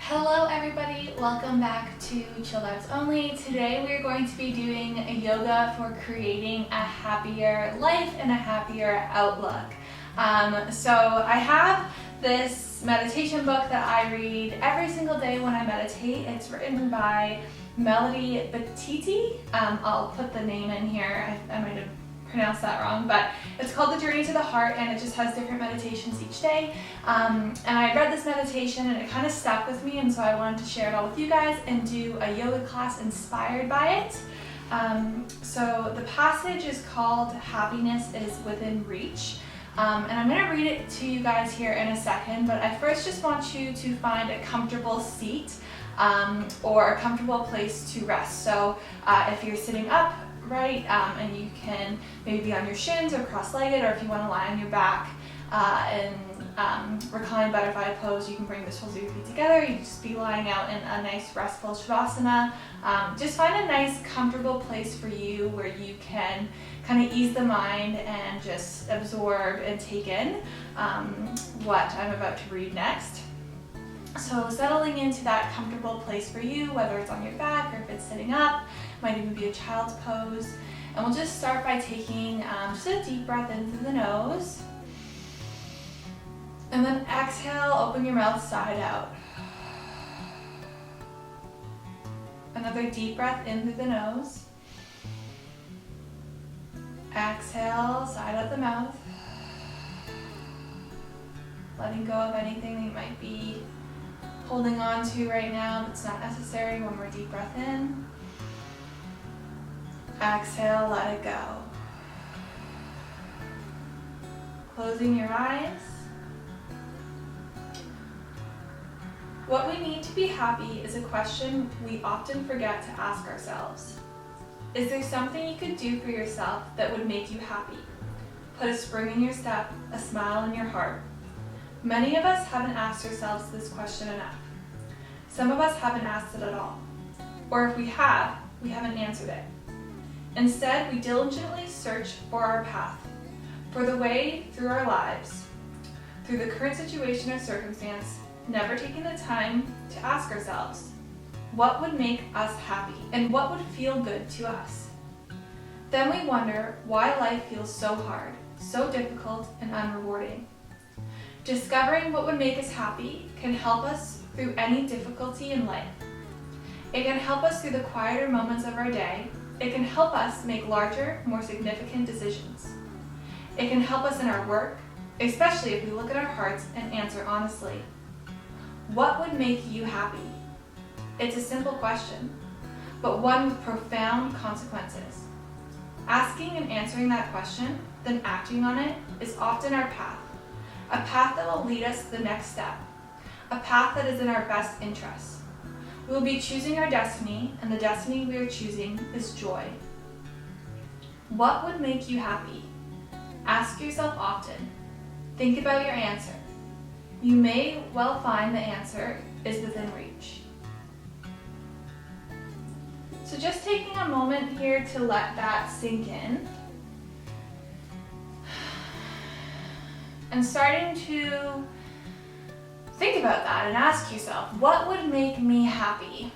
Hello everybody, welcome back to Chill Vibes Only. Today we are going to be doing a yoga for creating a happier life and a happier outlook. So I have this meditation book that I read every single day when I meditate. It's written by Melody Batiti. I'll put the name in here. I might have pronounced that wrong, but it's called The Journey to the Heart, and it just has different meditations each day. And I read this meditation and it kind of stuck with me, and so I wanted to share it all with you guys and do a yoga class inspired by it. So the passage is called Happiness is Within Reach. And I'm going to read it to you guys here in a second, but I first just want you to find a comfortable seat or a comfortable place to rest. So if you're sitting up, right, and you can maybe be on your shins or cross-legged, or if you want to lie on your back in recline butterfly pose, you can bring the soles of your feet together. You can just be lying out in a nice restful shavasana. Just find a nice comfortable place for you where you can kind of ease the mind and just absorb and take in what I'm about to read next. So settling into that comfortable place for you, whether it's on your back or if it's sitting up, might even be a child's pose. And we'll just start by taking just a deep breath in through the nose. And then exhale, open your mouth side out. Another deep breath in through the nose. Exhale, side out the mouth. Letting go of anything that you might be holding on to right now that's not necessary. One more deep breath in. Exhale, let it go. Closing your eyes. What we need to be happy is a question we often forget to ask ourselves. Is there something you could do for yourself that would make you happy? Put a spring in your step, a smile in your heart. Many of us haven't asked ourselves this question enough. Some of us haven't asked it at all. Or if we have, we haven't answered it. Instead, we diligently search for our path, for the way through our lives, through the current situation or circumstance, never taking the time to ask ourselves, what would make us happy and what would feel good to us? Then we wonder why life feels so hard, so difficult, and unrewarding. Discovering what would make us happy can help us through any difficulty in life. It can help us through the quieter moments of our day. It can help us make larger, more significant decisions. It can help us in our work, especially if we look at our hearts and answer honestly. What would make you happy? It's a simple question, but one with profound consequences. Asking and answering that question, then acting on it, is often our path. A path that will lead us to the next step. A path that is in our best interest. We will be choosing our destiny, and the destiny we are choosing is joy. What would make you happy? Ask yourself often. Think about your answer. You may well find the answer is within reach. So just taking a moment here to let that sink in. And starting to think about that and ask yourself, what would make me happy?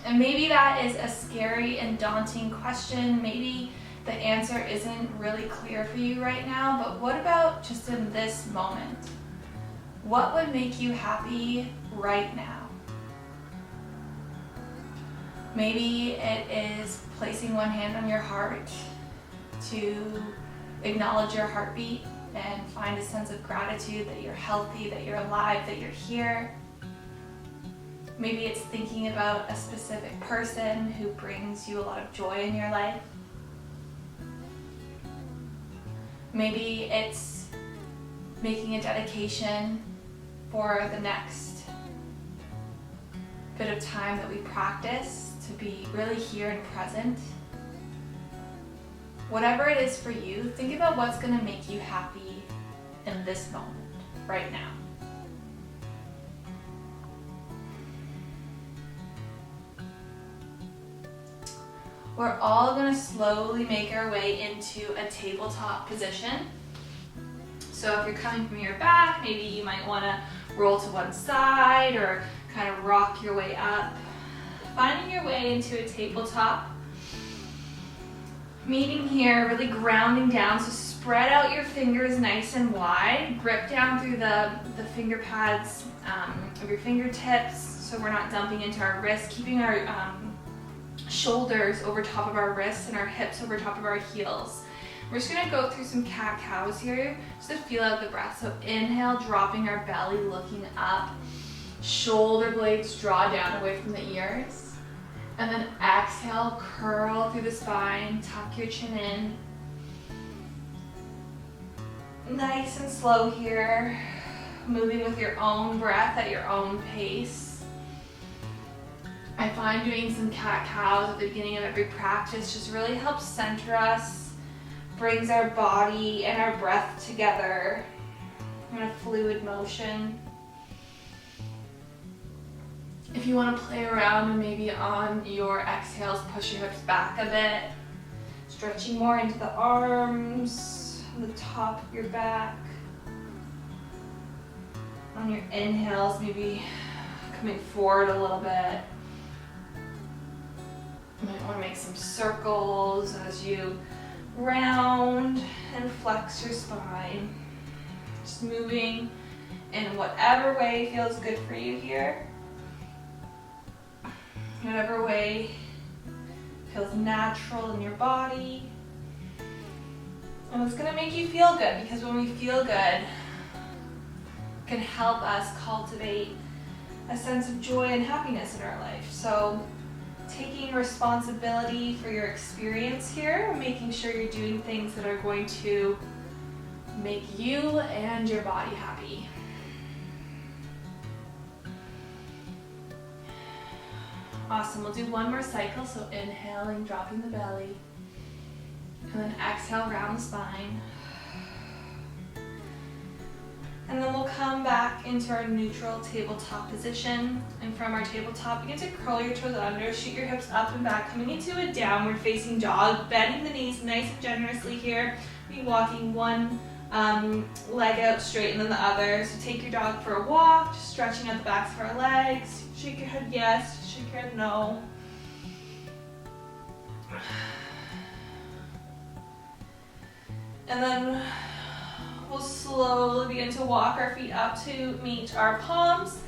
And maybe that is a scary and daunting question. Maybe the answer isn't really clear for you right now, but what about just in this moment? What would make you happy right now? Maybe it is placing one hand on your heart to acknowledge your heartbeat and find a sense of gratitude that you're healthy, that you're alive, that you're here. Maybe it's thinking about a specific person who brings you a lot of joy in your life. Maybe it's making a dedication for the next bit of time that we practice to be really here and present. Whatever it is for you, think about what's going to make you happy in this moment, right now. We're all going to slowly make our way into a tabletop position. So if you're coming from your back, maybe you might want to roll to one side or kind of rock your way up, finding your way into a tabletop. Meeting here, really grounding down, so spread out your fingers nice and wide. Grip down through the finger pads of your fingertips so we're not dumping into our wrists, keeping our shoulders over top of our wrists and our hips over top of our heels. We're just gonna go through some cat-cows here just to feel out the breath. So inhale, dropping our belly, looking up. Shoulder blades draw down away from the ears. And then exhale, curl through the spine, tuck your chin in. Nice and slow here, moving with your own breath at your own pace. I find doing some cat-cows at the beginning of every practice just really helps center us, brings our body and our breath together in a fluid motion. If you want to play around and maybe on your exhales, push your hips back a bit, stretching more into the arms, the top of your back. On your inhales, maybe coming forward a little bit. You might want to make some circles as you round and flex your spine. Just moving in whatever way feels good for you here. Whatever way feels natural in your body. And it's going to make you feel good, because when we feel good, it can help us cultivate a sense of joy and happiness in our life. So taking responsibility for your experience here, making sure you're doing things that are going to make you and your body happy. Awesome, we'll do one more cycle, so inhaling, dropping the belly, and then exhale, round the spine. And then we'll come back into our neutral tabletop position, and from our tabletop, begin to curl your toes under, shoot your hips up and back, coming into a downward facing dog, bending the knees nice and generously here. Be walking one leg out straight and then the other. So take your dog for a walk, just stretching out the backs of our legs. Shake your head yes, shake your head no. And then we'll slowly begin to walk our feet up to meet our palms,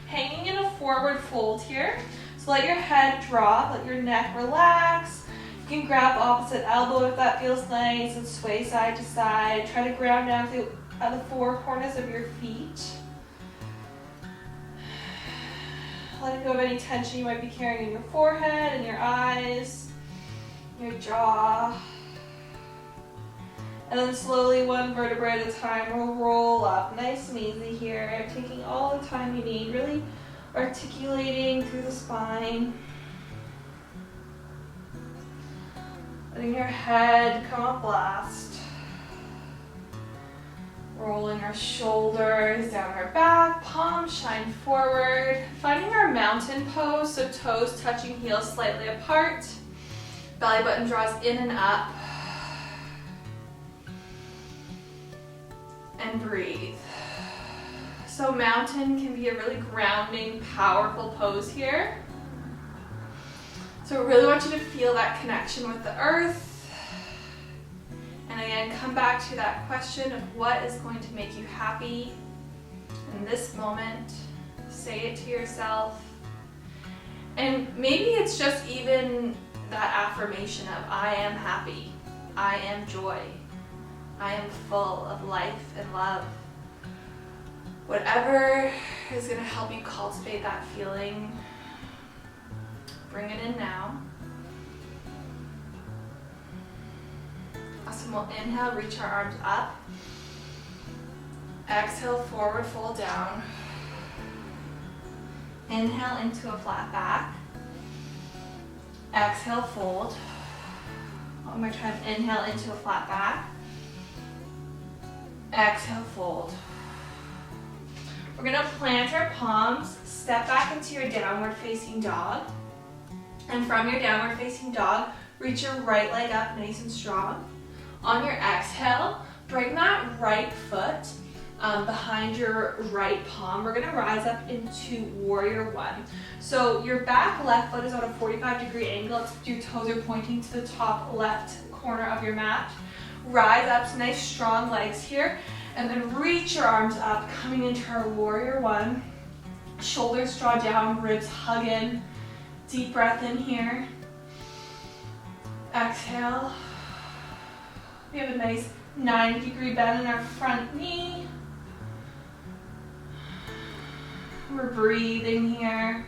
hanging in a forward fold here. So let your head drop, let your neck relax. You can grab opposite elbow if that feels nice and sway side to side. Try to ground down through the four corners of your feet. Letting go of any tension you might be carrying in your forehead and your eyes, your jaw. And then slowly, one vertebrae at a time, we'll roll up nice and easy here, taking all the time you need, really articulating through the spine. Letting your head come up last. Rolling our shoulders down our back, palms shine forward. Finding our mountain pose, so toes touching heels slightly apart. Belly button draws in and up. And breathe. So mountain can be a really grounding, powerful pose here. So I really want you to feel that connection with the earth. And again, come back to that question of what is going to make you happy in this moment. Say it to yourself. And maybe it's just even that affirmation of I am happy, I am joy, I am full of life and love. Whatever is going to help you cultivate that feeling, bring it in now. Awesome, we'll inhale, reach our arms up. Exhale, forward fold down. Inhale into a flat back. Exhale, fold. One more time, inhale into a flat back. Exhale, fold. We're gonna plant our palms, step back into your downward facing dog. And from your downward facing dog, reach your right leg up nice and strong. On your exhale, bring that right foot behind your right palm. We're gonna rise up into warrior one. So your back left foot is on a 45-degree angle. Your toes are pointing to the top left corner of your mat. Rise up, so nice strong legs here. And then reach your arms up, coming into our warrior one. Shoulders draw down, ribs hug in. Deep breath in here. Exhale. We have a nice 90-degree bend in our front knee. We're breathing here.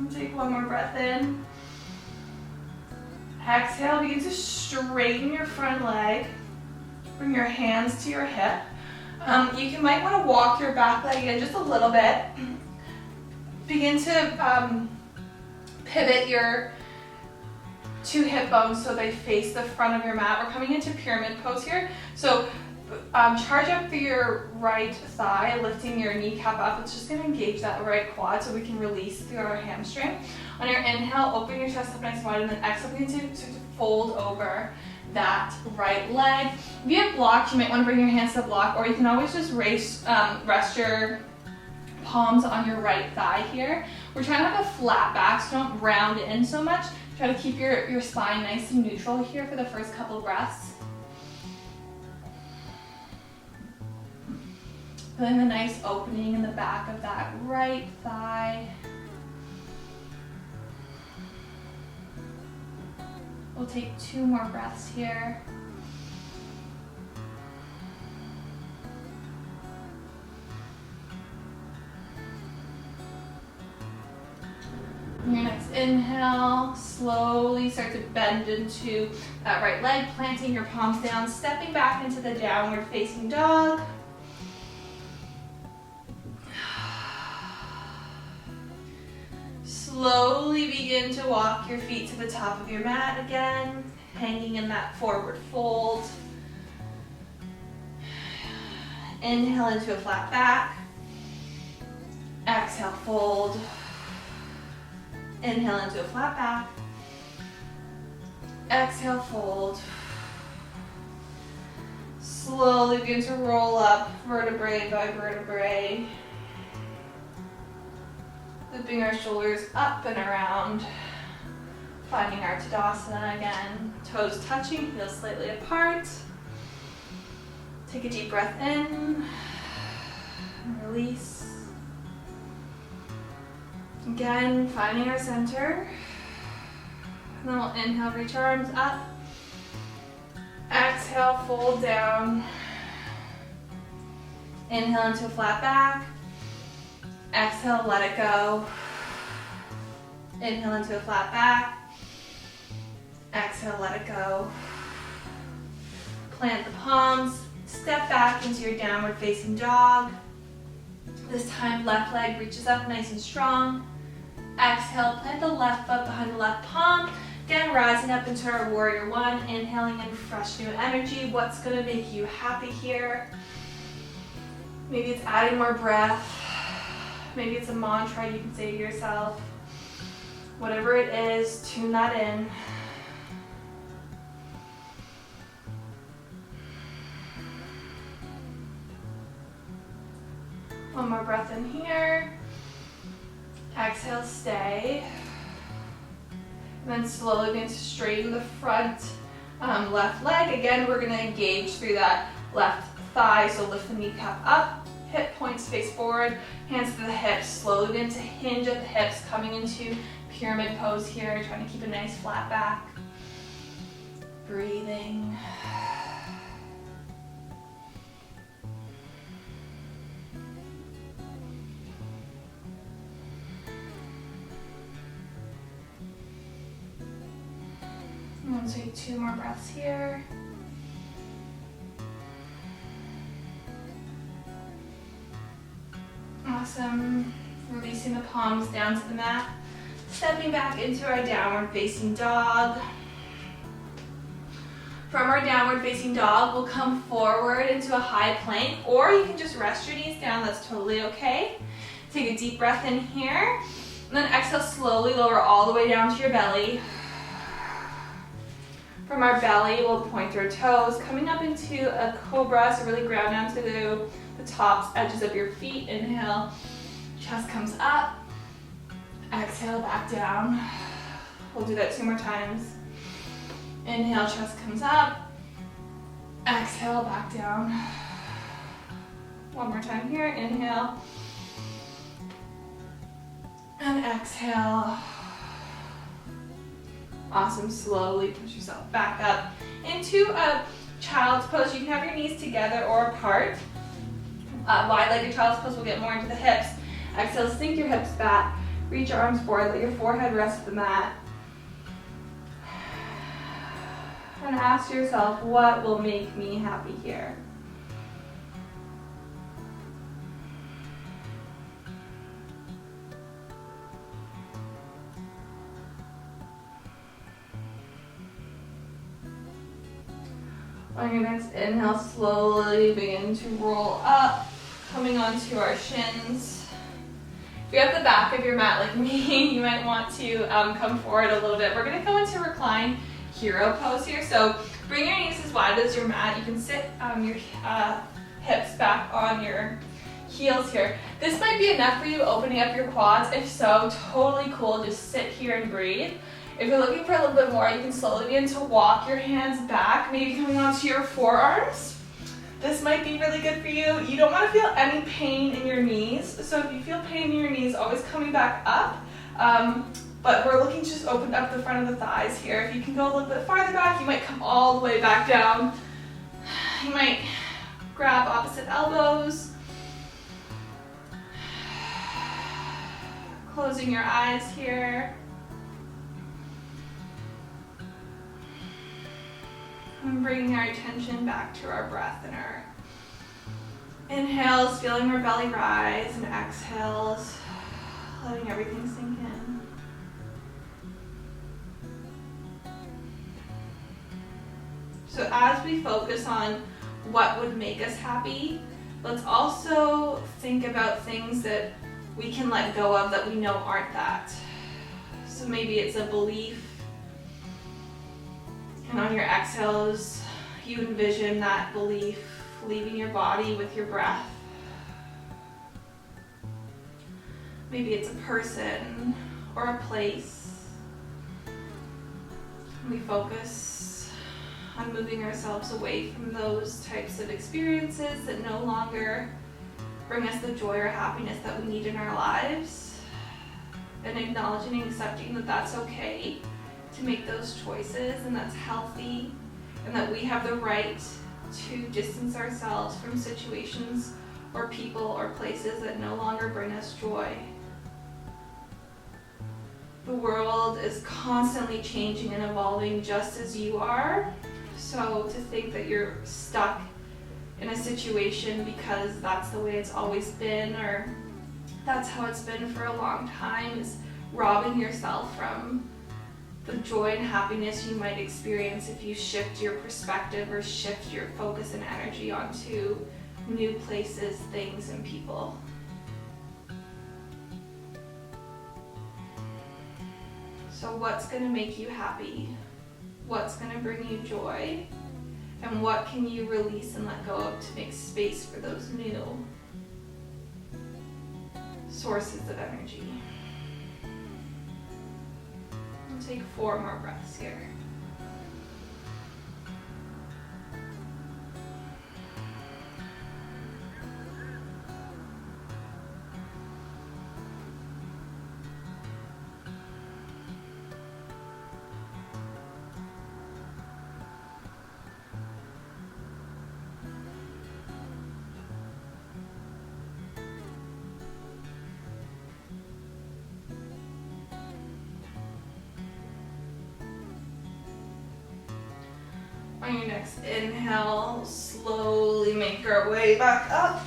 Take one more breath in. Exhale, begin to straighten your front leg. Bring your hands to your hip. Might want to walk your back leg in just a little bit. Begin to pivot your two hip bones so they face the front of your mat. We're coming into pyramid pose here. So charge up through your right thigh, lifting your kneecap up. It's just going to engage that right quad so we can release through our hamstring. On your inhale, open your chest up nice and wide, and then exhale, begin to sort of fold over that right leg. If you have blocks, you might want to bring your hands to the block, or you can always just rest your palms on your right thigh here. We're trying to have a flat back, so don't round in so much. Try to keep your spine nice and neutral here for the first couple of breaths. Feeling the nice opening in the back of that right thigh. We'll take 2 more breaths here. On your next inhale, slowly start to bend into that right leg, planting your palms down, stepping back into the downward facing dog. Slowly begin to walk your feet to the top of your mat again, hanging in that forward fold. Inhale into a flat back. Exhale, fold. Inhale into a flat back. Exhale, fold. Slowly begin to roll up vertebrae by vertebrae. Looping our shoulders up and around. Finding our Tadasana again. Toes touching, heels slightly apart. Take a deep breath in. And release. Again, finding our center. And then we'll inhale, reach our arms up. Exhale, fold down. Inhale into a flat back. Exhale, let it go. Inhale into a flat back. Exhale, let it go. Plant the palms. Step back into your downward facing dog. This time, left leg reaches up nice and strong. Exhale, plant the left foot behind the left palm. Again, rising up into our warrior one. Inhaling in fresh new energy. What's going to make you happy here? Maybe it's adding more breath. Maybe it's a mantra you can say to yourself. Whatever it is, tune that in. One more breath in here. Exhale, stay. And then slowly begin to straighten the front left leg. Again, we're going to engage through that left thigh, so lift the kneecap up. Hip points face forward, hands to the hips, slowly begin to hinge at the hips, coming into pyramid pose here, trying to keep a nice flat back. Breathing. And we'll take 2 more breaths here. Awesome. Releasing the palms down to the mat. Stepping back into our downward facing dog. From our downward facing dog, we'll come forward into a high plank, or you can just rest your knees down. That's totally okay. Take a deep breath in here. And then exhale, slowly lower all the way down to your belly. From our belly, we'll point our toes, coming up into a cobra, so really ground down to the tops, edges of your feet. Inhale, chest comes up. Exhale, back down. We'll do that 2 more times. Inhale, chest comes up. Exhale, back down. 1 more time here. Inhale. And exhale. Awesome. Slowly push yourself back up into a child's pose. You can have your knees together or apart. Wide-legged child's pose will get more into the hips. Exhale, sink your hips back. Reach your arms forward. Let your forehead rest the mat. And ask yourself, what will make me happy here? On your next inhale, slowly begin to roll up, coming onto our shins. If you're at the back of your mat like me, you might want to come forward a little bit. We're going to go into recline hero pose here. So bring your knees as wide as your mat. You can sit your hips back on your heels here. This might be enough for you, opening up your quads. If so, totally cool. Just sit here and breathe. If you're looking for a little bit more, you can slowly begin to walk your hands back, maybe coming onto your forearms. This might be really good for you. You don't want to feel any pain in your knees. So if you feel pain in your knees, always coming back up. But we're looking to just open up the front of the thighs here. If you can go a little bit farther back, you might come all the way back down. You might grab opposite elbows. Closing your eyes here. And bringing our attention back to our breath and our inhales, feeling our belly rise, and exhales, letting everything sink in. So as we focus on what would make us happy, let's also think about things that we can let go of that we know aren't that. So maybe it's a belief. And on your exhales, you envision that belief leaving your body with your breath. Maybe it's a person or a place. We focus on moving ourselves away from those types of experiences that no longer bring us the joy or happiness that we need in our lives. And acknowledging and accepting that that's okay to make those choices, and that's healthy, and that we have the right to distance ourselves from situations or people or places that no longer bring us joy. The world is constantly changing and evolving just as you are, so to think that you're stuck in a situation because that's the way it's always been or that's how it's been for a long time is robbing yourself from the joy and happiness you might experience if you shift your perspective or shift your focus and energy onto new places, things, and people. So what's going to make you happy? What's going to bring you joy? And what can you release and let go of to make space for those new sources of energy? Take 4 more breaths here. On your next inhale, slowly make our way back up.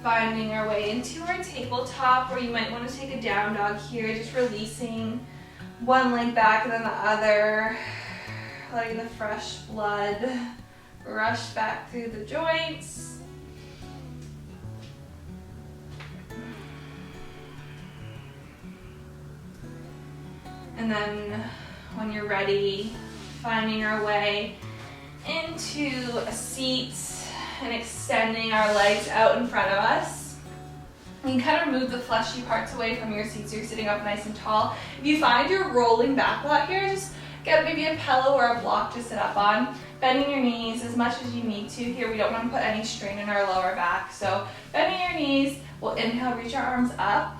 Finding our way into our tabletop, or you might want to take a down dog here, just releasing one leg back and then the other, letting the fresh blood rush back through the joints. And then when you're ready, finding our way into a seat and extending our legs out in front of us. You can kind of move the fleshy parts away from your seat so you're sitting up nice and tall. If you find you're rolling back a lot here, just get maybe a pillow or a block to sit up on. Bending your knees as much as you need to here. We don't want to put any strain in our lower back. So bending your knees, we'll inhale, reach our arms up.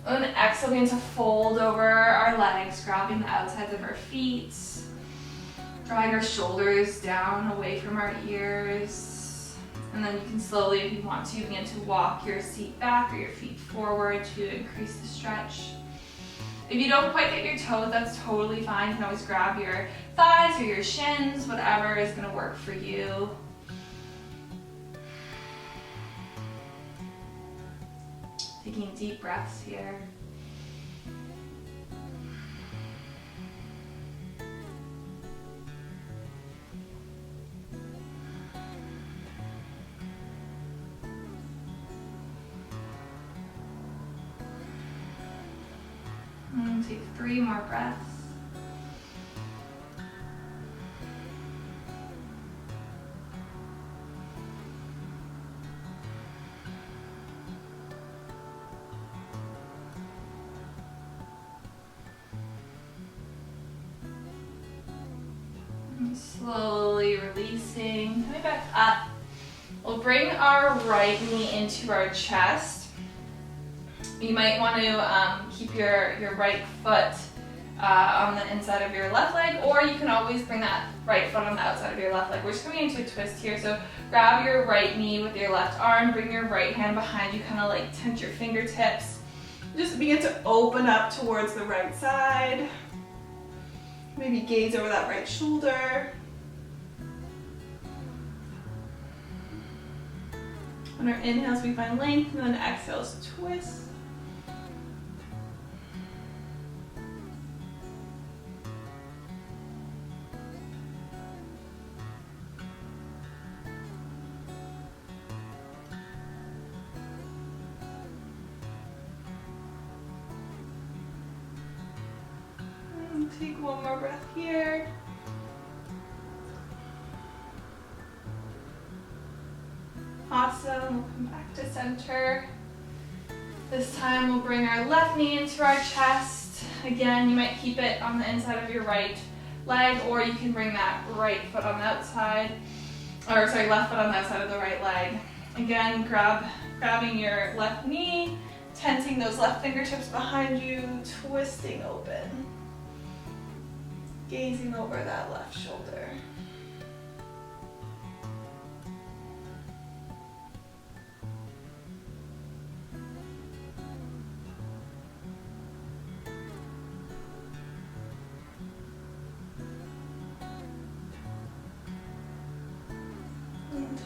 And then exhale, begin to fold over our legs, grabbing the outsides of our feet. Drawing our shoulders down away from our ears. And then you can slowly, if you want to, begin to walk your seat back or your feet forward to increase the stretch. If you don't quite get your toes, that's totally fine. You can always grab your thighs or your shins, whatever is going to work for you. Taking deep breaths here. And take 3 more breaths. Slowly releasing, coming back up. We'll bring our right knee into our chest. You might want to keep your right foot on the inside of your left leg, or you can always bring that right foot on the outside of your left leg. We're just coming into a twist here, so grab your right knee with your left arm, bring your right hand behind you, kind of like tent your fingertips. Just begin to open up towards the right side. Maybe gaze over that right shoulder. On our inhales, we find length, and then exhales, twist. And take one more breath here. Awesome, we'll come back to center. This time we'll bring our left knee into our chest. Again, you might keep it on the inside of your right leg, or you can bring that right foot on the outside, or sorry, left foot on the outside of the right leg. Again, grabbing your left knee, tenting those left fingertips behind you, twisting open. Gazing over that left shoulder.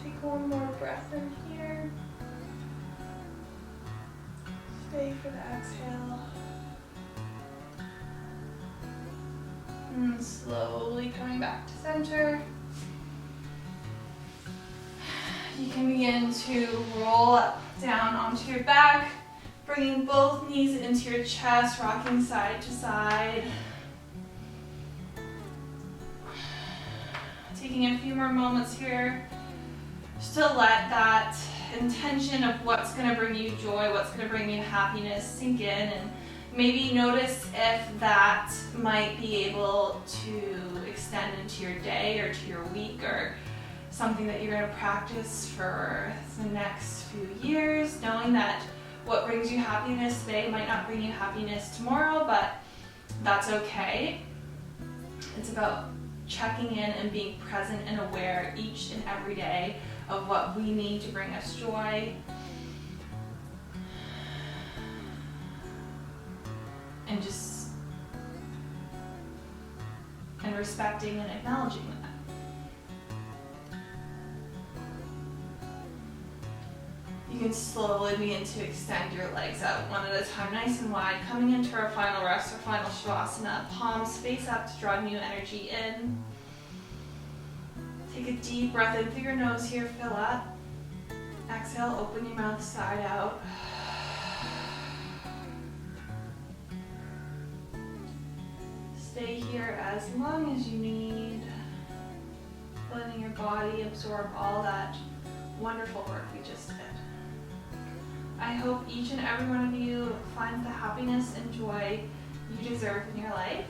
Take one more breath in here. Stay for the exhale. And slowly coming back to center. You can begin to roll up, down onto your back, bringing both knees into your chest, rocking side to side. Taking a few more moments here. Just to let that intention of what's going to bring you joy, what's going to bring you happiness sink in, and maybe notice if that might be able to extend into your day or to your week, or something that you're going to practice for the next few years, knowing that what brings you happiness today might not bring you happiness tomorrow, but that's okay. It's about checking in and being present and aware each and every day of what we need to bring us joy. And respecting and acknowledging that. You can slowly begin to extend your legs out one at a time, nice and wide, coming into our final rest or final shavasana. Palms face up to draw new energy in. Take a deep breath in through your nose here, fill up. Exhale, open your mouth side out. stay here as long as you need, letting your body absorb all that wonderful work we just did. I hope each and every one of you finds the happiness and joy you deserve in your life.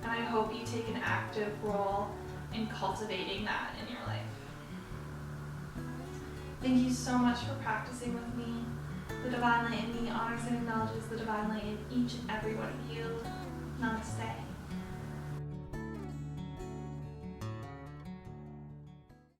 And I hope you take an active role in cultivating that in your life. Thank you so much for practicing with me. The Divine Light in me honors and acknowledges the Divine Light in each and every one of you. Namaste.